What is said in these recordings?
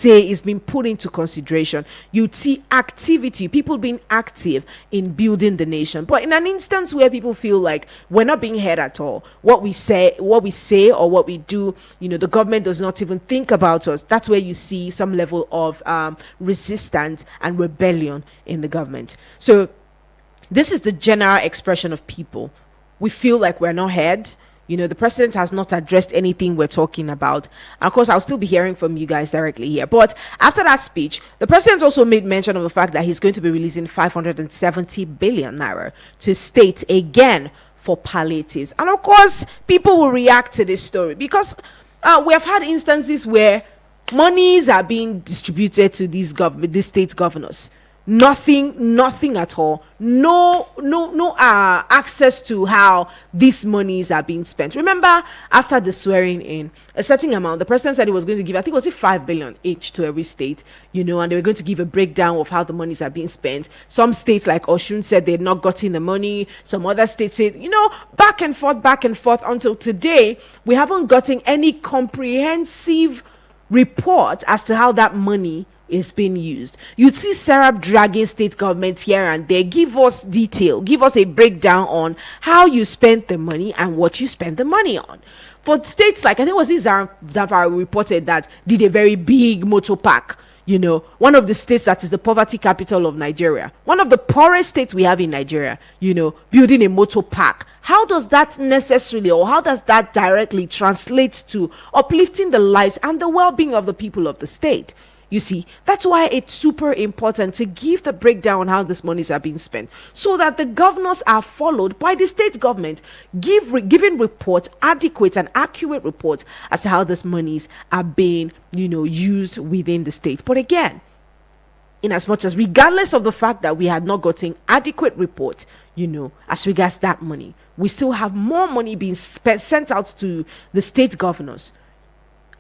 say is being put into consideration. You'd see activity, people being active in building the nation. But in an instance where people feel like we're not being heard at all, what we say or what we do, the government does not even think about us, that's where you see some level of resistance and rebellion in the government. So this is the general expression of people. We feel like we're not heard. The president has not addressed anything we're talking about. And of course, I'll still be hearing from you guys directly here. But after that speech, the president also made mention of the fact that he's going to be releasing 570 billion naira to states again for palliatives. And of course, people will react to this story because we have had instances where monies are being distributed to these state governors. Nothing at all. No access to how these monies are being spent. Remember, after the swearing in, a certain amount, the president said he was going to give, I think, was it 5 billion each to every state, and they were going to give a breakdown of how the monies are being spent. Some states like Oshun said they had not gotten the money. Some other states said, back and forth until today, we haven't gotten any comprehensive report as to how that money is being used. You'd see Serap dragging state governments here and there. Give us detail, give us a breakdown on how you spent the money and what you spent the money on. For states like, I think it was Zamfara reported that did a very big motor park. One of the states that is the poverty capital of Nigeria, one of the poorest states we have in Nigeria, building a motor park. How does that necessarily, or how does that directly translate to uplifting the lives and the well-being of the people of the state? You see, that's why it's super important to give the breakdown on how these monies are being spent so that the governors are followed by the state government, giving reports, adequate and accurate reports as to how these monies are being, used within the state. But again, in as much as regardless of the fact that we had not gotten adequate report, as regards that money, we still have more money being sent out to the state governors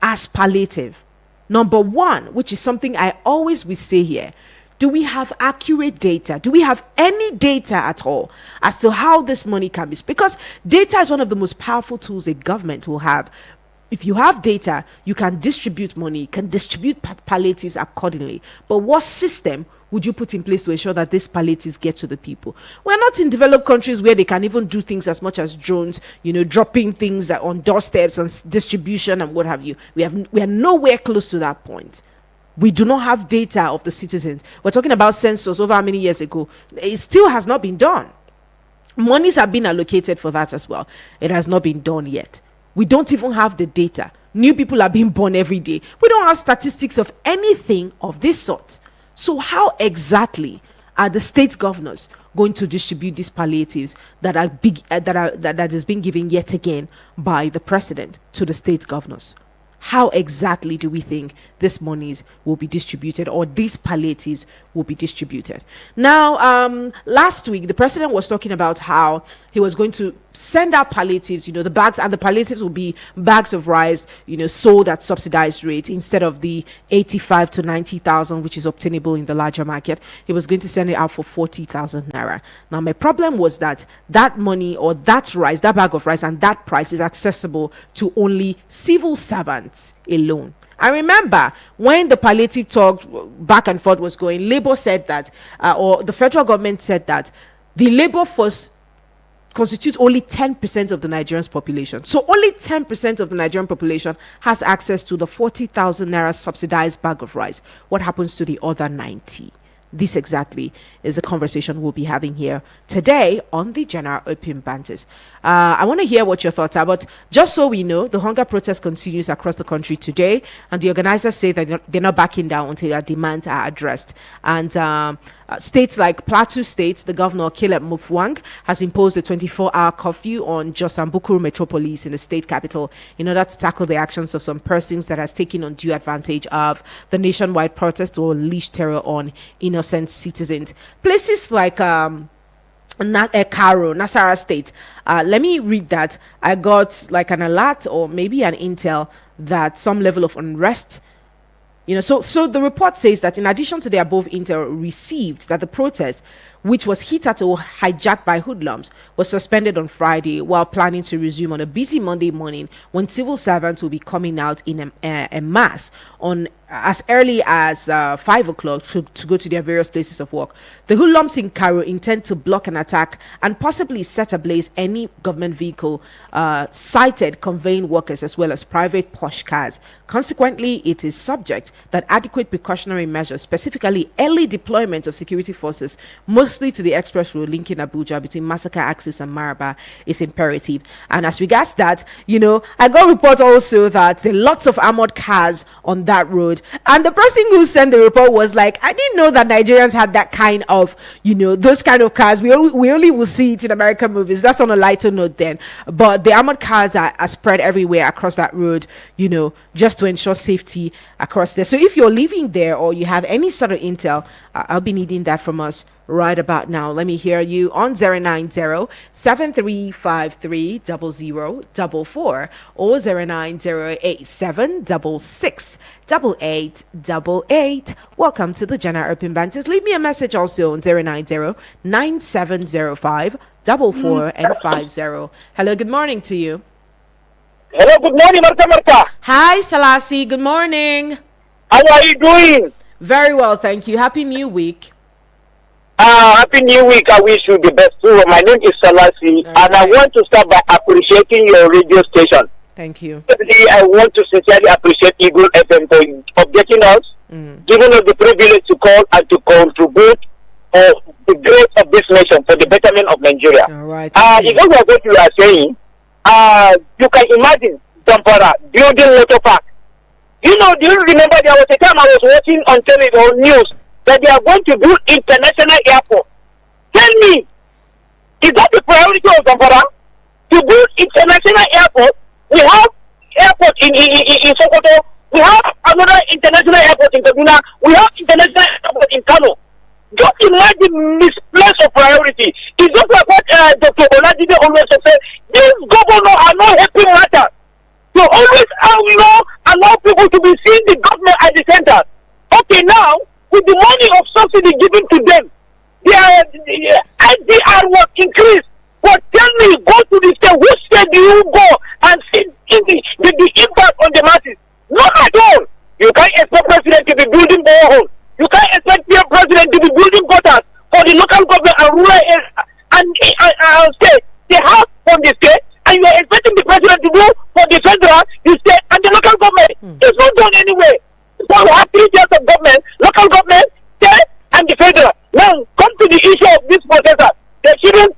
as palliative. Number one, which is something I always will say here, do we have accurate data? Do we have any data at all as to how this money can be spent? Because data is one of the most powerful tools a government will have. If you have data, you can distribute money, you can distribute palliatives accordingly. But what system would you put in place to ensure that these palliatives get to the people? We're not in developed countries where they can even do things as much as drones, dropping things on doorsteps and distribution and what have you. We are nowhere close to that point. We do not have data of the citizens. We're talking about census over how many years ago. It still has not been done. Monies have been allocated for that as well. It has not been done yet. We don't even have the data. New people are being born every day. We don't have statistics of anything of this sort. So how exactly are the state governors going to distribute these palliatives that is being given yet again by the president to the state governors? How exactly do we think these monies will be distributed, or these palliatives will be distributed? Now, last week, the president was talking about how he was going to send out palliatives, the bags, and the palliatives will be bags of rice, sold at subsidized rate instead of the 85 to 90,000, which is obtainable in the larger market. He was going to send it out for 40,000 naira. Now, my problem was that money, or that rice, that bag of rice, and that price is accessible to only civil servants alone. I remember when the palliative talk back and forth was going, Labour said that, or the federal government said that the labor force constitutes only 10% of the Nigerian population. So only 10% of the Nigerian population has access to the 40,000 naira subsidized bag of rice. What happens to the other 90? This exactly is the conversation we'll be having here today on the General Open Banters. I want to hear what your thoughts are, but just so we know, the hunger protest continues across the country today, and the organizers say that they're not backing down until their demands are addressed. And states like Plateau State, the governor Caleb Mufwang has imposed a 24-hour curfew on Jos and Bukuru metropolis in the state capital in order to tackle the actions of some persons that has taken undue advantage of the nationwide protest to unleash terror on innocent citizens. Places like Karo, Nasarawa State. Let me read that. I got like an alert or maybe an intel that some level of unrest. So the report says that in addition to the above intel received, that the protest, which was hitherto hijacked by hoodlums, was suspended on Friday while planning to resume on a busy Monday morning when civil servants will be coming out in a mass on as early as 5 o'clock to go to their various places of work. The hoodlums in Cairo intend to block an attack and possibly set ablaze any government vehicle sighted conveying workers as well as private posh cars. Consequently, it is subject that adequate precautionary measures, specifically early deployment of security forces, mostly to the express road linking Abuja between Massacre Axis and Maraba, is imperative. And as regards that, I got report also that there are lots of armored cars on that road. And the person who sent the report was like, I didn't know that Nigerians had that kind of, those kind of cars. We only will see it in American movies. That's on a lighter note then. But the armored cars are spread everywhere across that road, just to ensure safety across there. So if you're living there or you have any sort of intel, I'll be needing that from us right about now. Let me hear you on 090-7353-0044 or 090-8766-8888. Welcome to the Jana Open Banters. Leave me a message also on 090-9705-44 and 50. Hello, good morning to you. Hello, good morning, Marta. Hi, Salasi. Good morning. How are you doing? Very well, thank you. Happy New Week. Happy New Week. I wish you the best too. My name is Salasi, and I want to start by appreciating your radio station. Thank you. I want to sincerely appreciate Eagle FM for getting us, giving us the privilege to call and to contribute for the growth of this nation, for the betterment of Nigeria. All right. Because of what you are saying, you can imagine Zamfara building water park. Do you remember there was a time I was watching on television or news that they are going to build international airport? Tell me, is that the priority of Zamfara? To build international airport? We have airport in Sokoto. We have another international airport in Kaduna. We have international airport in Kano. Just imagine misplaced of priority. It's just like what Dr. Oladide always said. These governors are not helping matter. You always allow people to be seeing the government at the center. Okay, now, with the money of subsidy given to them, their IDR was increased. But tell me, go to the state, which state do you go and see the impact on the masses? Not at all. You can't expect president to be building boreholes. You can't expect the president to be building gutters for the local government and rural areas and state. They have from the state, and you are expecting the president to do for the federal, the state, and the local government. It's not done anyway. So we have 3 tiers of government: local government, state, and the federal. Now, come to the issue of this protester. They shouldn't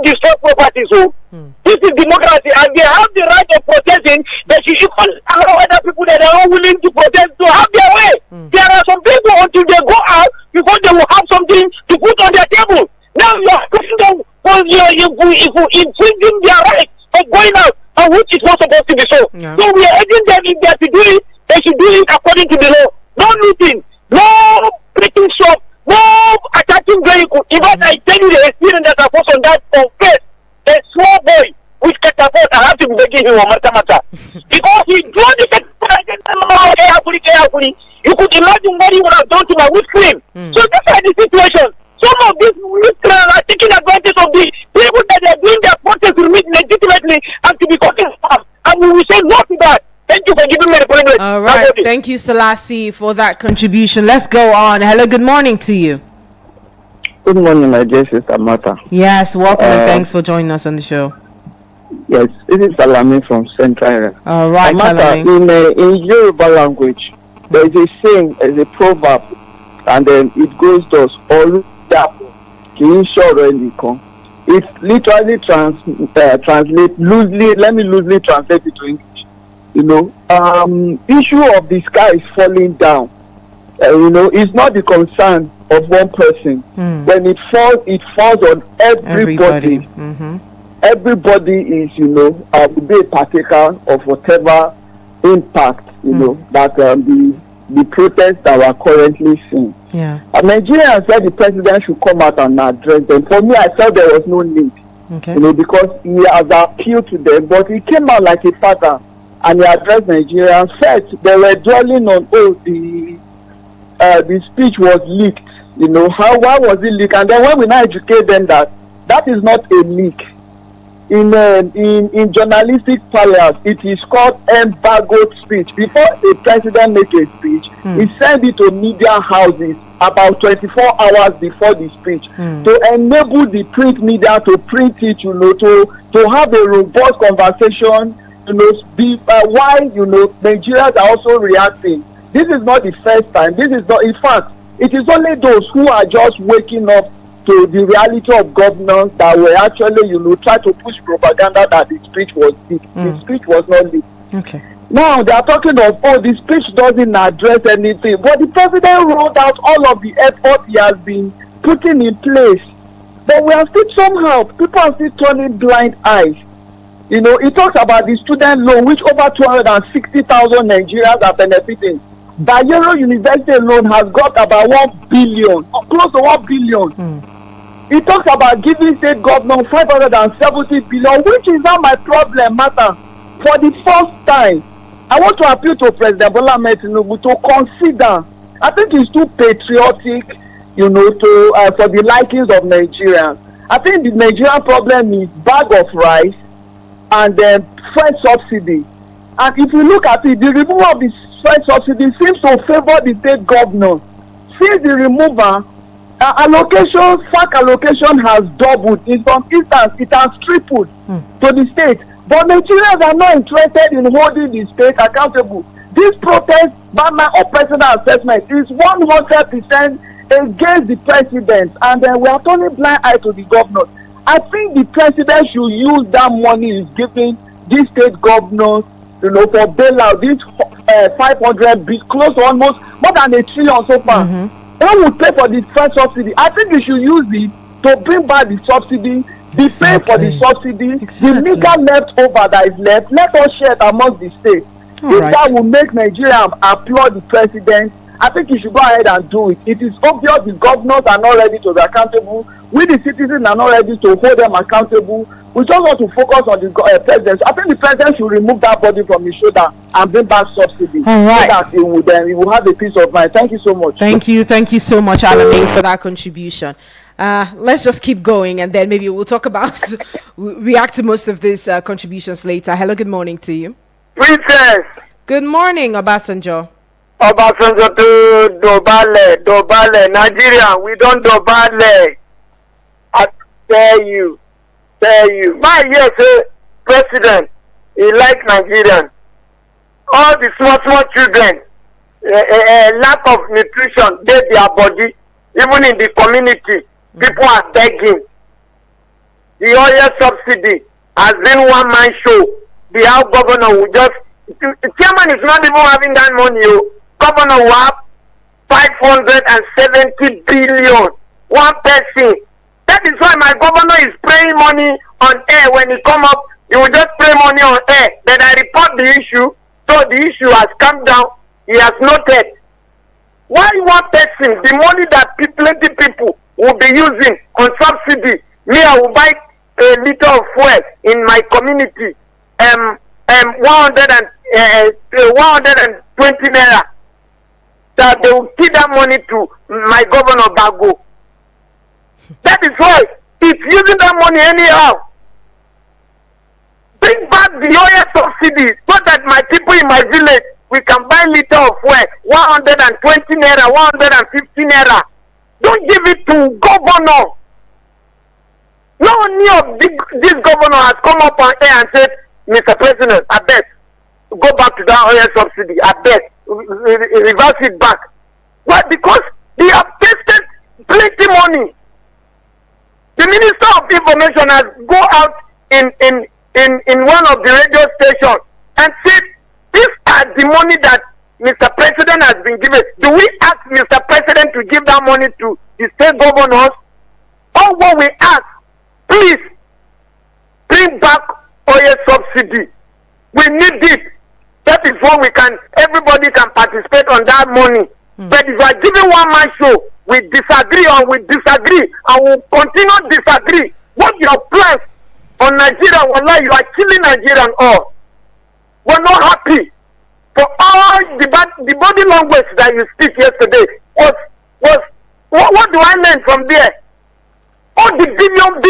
destroy property. So this is democracy, and they have the right of protesting. They should even allow other people that are not willing to protest to have their way. There are some people until they go out before they will have something to put on their table. Now you are putting them for infringing their right of going out, and which is not supposed to be so. Yeah. So we are urging them, if they are to do it, they should do it according to the law. No looting, no breaking shop, no attacking vehicle. In fact, I tell you the experience that I was on that confess. A small boy with catapult, I have to be begging him on Mata. Because he drew the catapult, you could imagine what he would have done to my whipped cream. So that's why the situation. Some of these whipped cream are taking advantage of the people that are doing their protest legitimately and to be cutting off. And we will say no to that. Thank you for giving me the privilege. All right. Thank you, Salasi, for that contribution. Let's go on. Hello, good morning to you. Good morning, my dear sister Martha. Yes, welcome and thanks for joining us on the show. Yes, this is Salami from Central area. All right, Martha, in Yoruba language, there is a saying, there's a proverb, and then it goes thus: it literally translate loosely. Let me loosely translate it to English. Issue of the sky is falling down. It's not the concern of one person. When it falls on everybody. Everybody is, will be a partaker of whatever impact, that the protests that we are currently seeing. Yeah. And Nigerians said the president should come out and address them. For me, I felt there was no need. Okay. Because he has appealed to them, but he came out like a father and he addressed Nigerians. First, they were dwelling on, the speech was leaked. You know, why was it leaked? And then when we now educate them that is not a leak. In journalistic parlance, it is called embargoed speech. Before a president makes a speech, he sends it to media houses about 24 hours before the speech to enable the print media to print it, you know, to have a robust conversation, you know, why, you know, Nigerians are also reacting. This is not the first time. This is not, in fact, it is only those who are just waking up to the reality of governance that were actually, you know, try to push propaganda that the speech was leaked. The speech was not leaked. Okay. Now they are talking of, the speech doesn't address anything, but the president wrote out all of the effort he has been putting in place. But we are still somehow, people are still turning blind eyes. You know, he talks about the student loan, which over 260,000 Nigerians are benefiting. Bayero University alone has got about 1 billion, close to 1 billion. He talks about giving state government 570 billion, which is not my problem matter. For the first time, I want to appeal to President Bola Ahmed Tinubu to consider. I think he's too patriotic, you know, for the likings of Nigerians. I think the Nigerian problem is bag of rice and fuel subsidy. And if you look at it, the removal of the fuel subsidy seems to favor the state governor. Since the removal, FAC allocation has doubled. In some instances, it has tripled to the state. But Nigerians are not interested in holding the state accountable. This protest, by my own personal assessment, is 100% against the president, and we are turning blind eye to the governors. I think the president should use that money he's giving these state governors, you know, for bailout. This 500 billion, close to almost more than $1 trillion so far. Who would pay for the first subsidy? I think you should use it to bring back the subsidy. The pay for the subsidy, the legal leftover that is left, let us share it amongst the states. If that will make Nigeria applaud the president, I think he should go ahead and do it. It is obvious the governors are not ready to be accountable. We, the citizens, are not ready to hold them accountable. We just want to focus on the president. So I think the president should remove that body from his shoulder and bring back subsidy. All right. So that he will have a peace of mind. Thank you so much. Thank you so much, Alameen, for that contribution. Let's just keep going, and then maybe we'll talk about react to most of these contributions later. Hello, good morning to you. Princess. Good morning, Obasanjo. Obasanjo to Dobale, Nigeria. We don't Dobale. I tell you. My yes, president, he like Nigerian. All the small children, lack of nutrition, their body, even in the community. People are begging. The oil subsidy has been one man show. The House governor will just, the chairman is not even having that money. Governor will have 570 billion. One person. That is why my governor is spraying money on air. When he come up, he will just spray money on air. Then I report the issue. So the issue has come down. He has noted. Why one person, the money that plenty people will be using on subsidy, me, I will buy a liter of fuel in my community, 120 naira. That they will give that money to my governor Bago. That is why it's using that money anyhow. Bring back the oil subsidy so that my people in my village, we can buy liter of fuel, 120 naira, 150 naira. Don't give it to governor. No one of this governor has come up on air and said, Mr. President, I beg, go back to that oil subsidy. I beg, reverse it back. Why? Because they have tasted plenty money. The Minister of Information has go out in one of the radio stations and said, these are the money that Mr. President has been given. Do we ask Mr. President to give that money to the state governors? Or what we ask, please bring back oil subsidy. We need it. That is what everybody can participate on that money. But if you are giving one man show, we disagree and we'll continue to disagree. What your plans on Nigeria, wallah, you are killing Nigeria all. We're not happy. For all the body language that you speak yesterday was What do I learn from there? All the billion,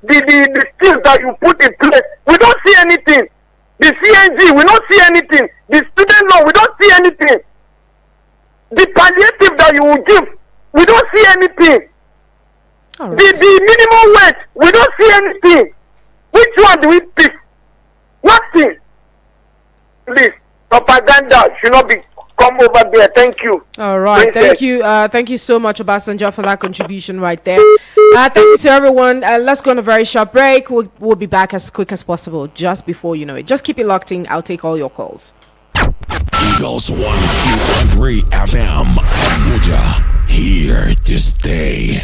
the skills that you put in place, we don't see anything. The CNG, we don't see anything. The student loan, we don't see anything. The palliative that you will give, we don't see anything. Right. The minimum wage, we don't see anything. Which one do we pick? Nothing. Please, propaganda should not be come over there. Thank you. All right. Thank you. Thank you so much, Obasanjo, for that contribution right there. Thank you to everyone. Let's go on a very short break. We'll be back as quick as possible, just before you know it. Just keep it locked in. I'll take all your calls. Eagles 102.3 FM, Abuja, here to stay.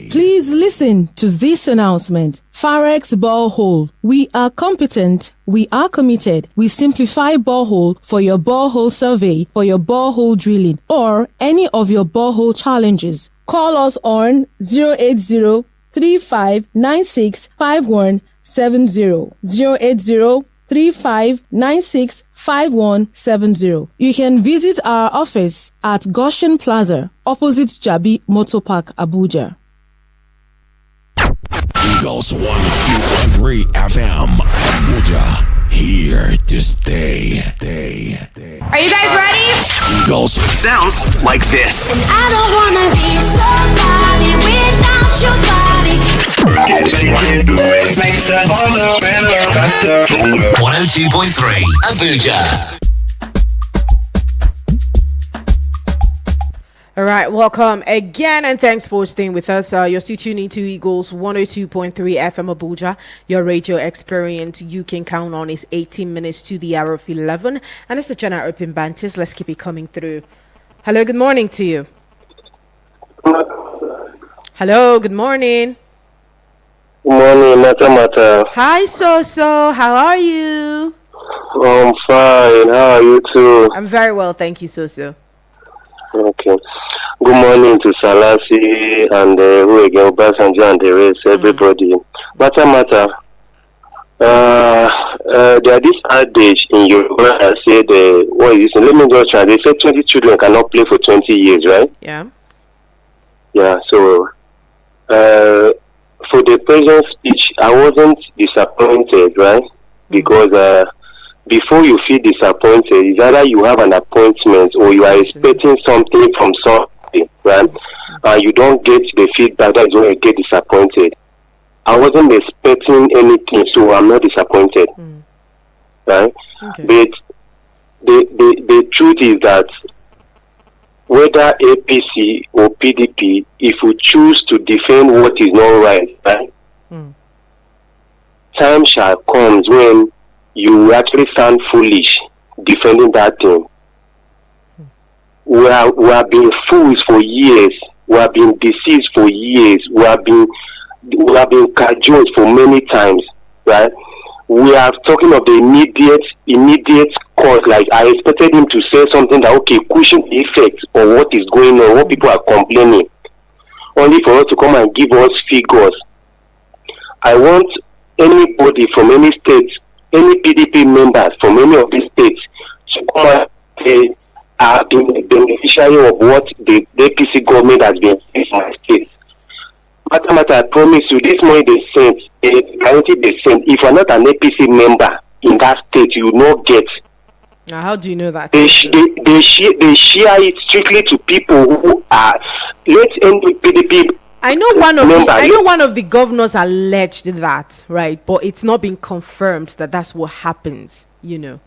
Please listen to this announcement. Farex Borehole. We are competent. We are committed. We simplify borehole for your borehole survey, for your borehole drilling, or any of your borehole challenges. Call us on 080 3596 5170. 080 3596 5170. You can visit our office at Goshen Plaza, opposite Jabi Motor Park, Abuja. Eagles 102.3 FM, Abuja, here to stay. Are you guys ready? Eagles sounds like this. I don't wanna be somebody without your body. 102.3 Abuja. All right, welcome again, and thanks for staying with us. You're still tuning to Eagles 102.3 FM Abuja. Your radio experience you can count on is 18 minutes to the hour of 11, and it's the general open banters. Let's keep it coming through. Hello, good morning to you. Hello, good morning. Good morning, Mata. Hi, So. How are you? I'm fine. How are you too? I'm very well, thank you, So. Okay. Good morning to Salasi and who again, Obasanjo and the rest, everybody. Mata. There is this adage in Yoruba that said, what is it? Let me just try. They said 20 children cannot play for 20 years, right? Yeah. Yeah, so for the present speech, I wasn't disappointed, right? Because before you feel disappointed, it's either you have an appointment or you are expecting something from something, right? And you don't get the feedback, that's when you get disappointed. I wasn't expecting anything, so I'm not disappointed, right? Okay. But the truth is that whether APC or PDP, if we choose to defend what is not right, time shall come when you actually sound foolish defending that thing. We have been fools for years. We have been deceived for years. We have been cajoled for many times, right? We are talking of the immediate cause. Like I expected him to say something that cushion the effect of what is going on, what people are complaining, only for us to come and give us figures. I want anybody from any state, any PDP members from any of these states to come and say, I've been the beneficiary of what the APC government has been doing in my state. Matter, I promise you, this money they sent, guarantee they sent. If you're not an APC member in that state, you will not get. Now, how do you know that? They share it strictly to people who are PDP. I know one of the governors alleged that, right? But it's not been confirmed that that's what happens, you know.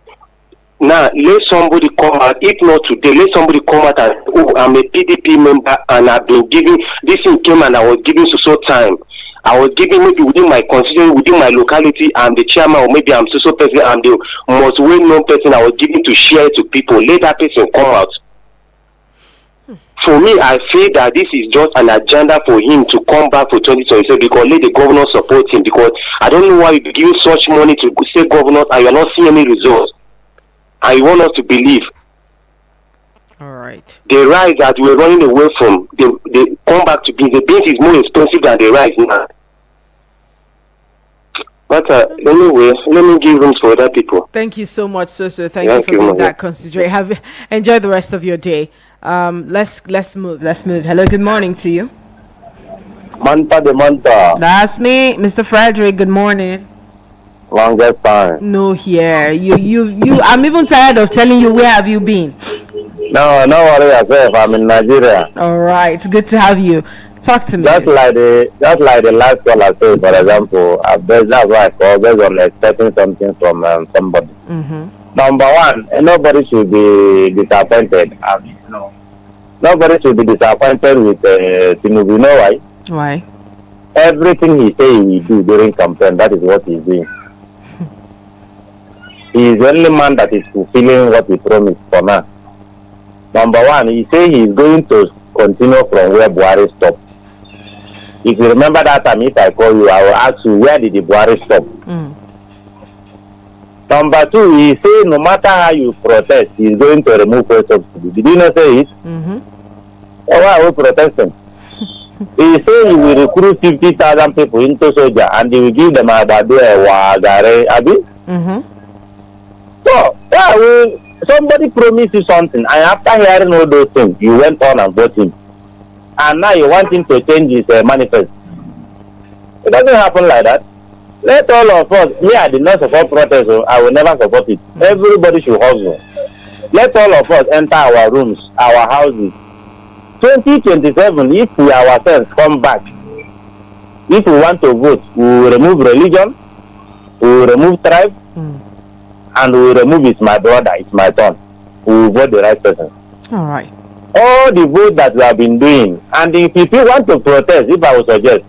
Now, let somebody come out. If not today, let somebody come out and, I'm a PDP member and I've been giving, this thing came and I was giving so time. I was giving maybe within my constituency, within my locality, I'm the chairman, or maybe I'm so person, I'm the most well-known person I was giving to share to people. Let that person come out. For me, I feel that this is just an agenda for him to come back for 2027 because let the governor support him, because I don't know why you give such money to say governors and you're not seeing any results. I want us to believe. All right. The rice that we're running away from, they come back to beans. The beans is more expensive than the rice now. But anyway, let me give room for other people. Thank you so much, So. Thank you for being that considerate. Enjoy the rest of your day. Let's move. Hello, good morning to you. Manta de Manta. That's me, Mr. Frederick. Good morning. Longest time. No, here you. I'm even tired of telling you where have you been. No worry yourself. I'm in Nigeria. All right, it's good to have you. Talk to me. Just like the last caller said, for example, that's why I call based on expecting something from somebody. Number one, nobody should be disappointed. Nobody should be disappointed with Tinubu. You know why? Why? Everything he say he do during campaign, that is what he's doing. He is the only man that is fulfilling what he promised for now. Number one, he say he is going to continue from where Buhari stopped. If you remember that time, if I call you, I will ask you, where did the Buhari stop? Number two, he say no matter how you protest, he is going to remove fuel subsidy. Did you not say it? So why are we protesting? He say he will recruit 50,000 people into soldier and he will give them about Wagare, Abi? So, somebody promised you something, and after hearing all those things, you went on and bought him. And now you want him to change his manifest. It doesn't happen like that. Let all of us, I did not support protest, so I will never support it. Everybody should hustle. Let all of us enter our rooms, our houses. 2027, if we ourselves come back, if we want to vote, we will remove religion, we will remove tribe, and we will remove it's my brother, it's my son. We will vote the right person. All right. All the vote that we have been doing, and if you want to protest, if I would suggest,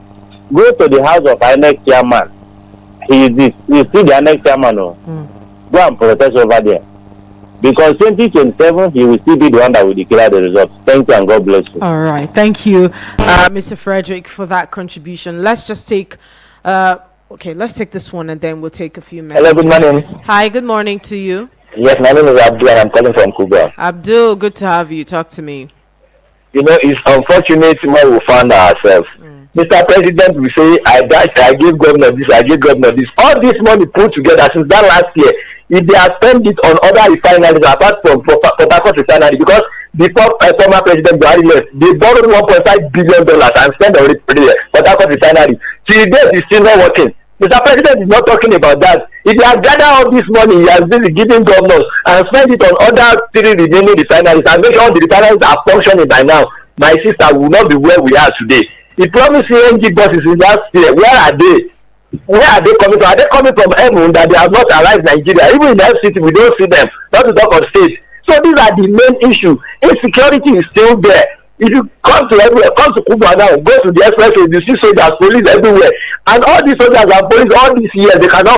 go to the house of our next chairman. He is this. You see the next chairman. Go and protest over there. Because 2027, he will still be the one that will declare the results. Thank you and God bless you. All right. Thank you, Mr. Frederick, for that contribution. Let's just take, let's take this one and then we'll take a few messages. Hello, good morning. Hi, good morning to you. Yes, my name is Abdul and I'm calling from Cuba. Abdul, good to have you. Talk to me. You know, it's unfortunate when we find ourselves. Mr. President will say, I gave governor this, I gave governor this. All this money put together since that last year, if they have spent it on other refineries apart from Port Harcourt refinery, because before former President Buhari left, they borrowed $1.5 billion and spent on Port Harcourt refinery. Till date, it's still not working. Mr. President is not talking about that. If he has gathered all this money, he has been giving governors and spent it on other 3 remaining refineries and make sure the refineries are functioning by now. My sister will not be where we are today. He promised CNG buses in last year. Where are they? Where are they coming from? Are they coming from Emun that they have not arrived in Nigeria? Even in FCT, we don't see them. Not to talk of state. So these are the main issue. Insecurity is still there. If you come to everywhere, come to Kuba now, go to the expressway, you see soldiers, police everywhere. And all these soldiers and police all these years, they cannot